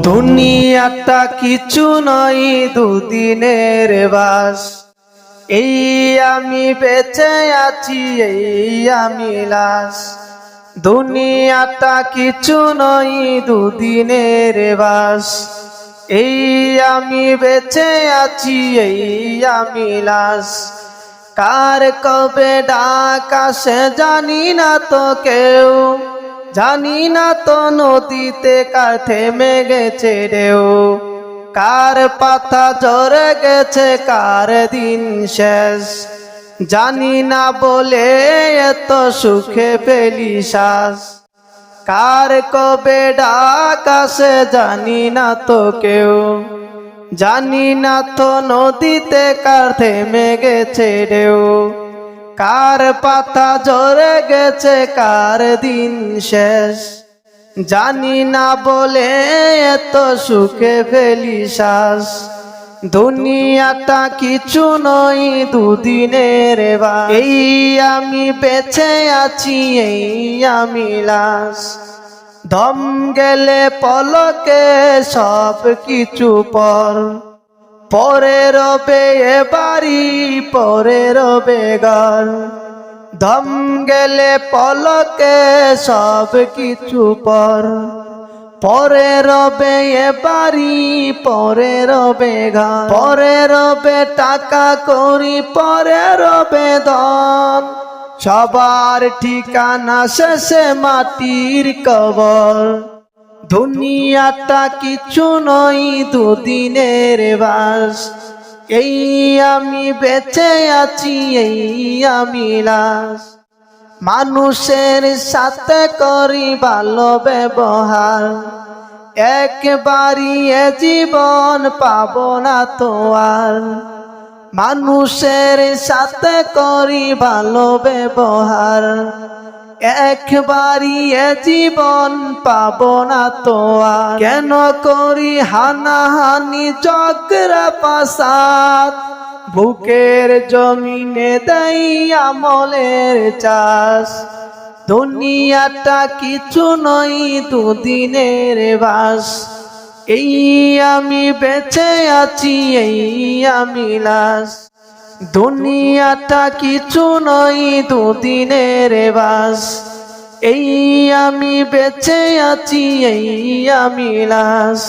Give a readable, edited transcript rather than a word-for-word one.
দুনিয়াটা কিছু নয় দুদিনের বাস। এই আমি বেঁচে আছি, এই আমি লাশ। দুনিয়াটা কিছু নয় দুদিনের বাস। এই আমি বেঁচে আছি, এই আমি লাশ। কার কবে ডাক আসে জানি না তো কেউ, জানি না তো নদীতে কার থেমে গেছে ঢেউ। কার পাতা ঝরে গেছে, কার দিন শেষ, জানি না বলে এত সুখে পেলি শ্বাস। কার কবে ডাক আসে জানি না তো কেউ, জানি না তো নদীতে কার থেমে গেছে ঢেউ। কার পাতা ঝরে গেছে, কার দিন শেষ, জানি না বলে এত সুখে ফেলি শ্বাস। দুনিয়াটা কিছু নয় দুদিনের বাস। এই আমি বেঁচে আছি, এই আমি লাশ। দম গেলে পলকে সব কিছু পরে রবে এ বাড়ি, পরে রবে ঘর। দম গেলে পলকে সব কিছু পরে রবে এ বাড়ি, পরে রবে ঘর। পরে রবে টাকা কড়ি, পরে রবে ধন। সবার ঠিকানা শেষে মাটির কবর। দুনিয়াটা কিছু নয় দুদিনের বাস। এই আমি বেঁচে আছি, এই আমি লাশ। মানুষের সাথে করি ভালো ব্যবহার, একবারই এ জীবন পাবো না তো আর। মানুষের সাথে করি ভালো ব্যবহার, একবারই এ জীবন পাবো না তো আর। কেন করি হানাহানি ঝগড়া ফাসাদ, বুকের জমিনে দেই আমলের চাষ। দুনিয়াটা কিছু নয় দুদিনের বাস। এই আমি বেঁচে আছি, এই আমি লাশ। দুনিয়াটা কিছু নয় দুদিনের বাস। এই আমি বেঁচে আছি, এই আমি লাশ।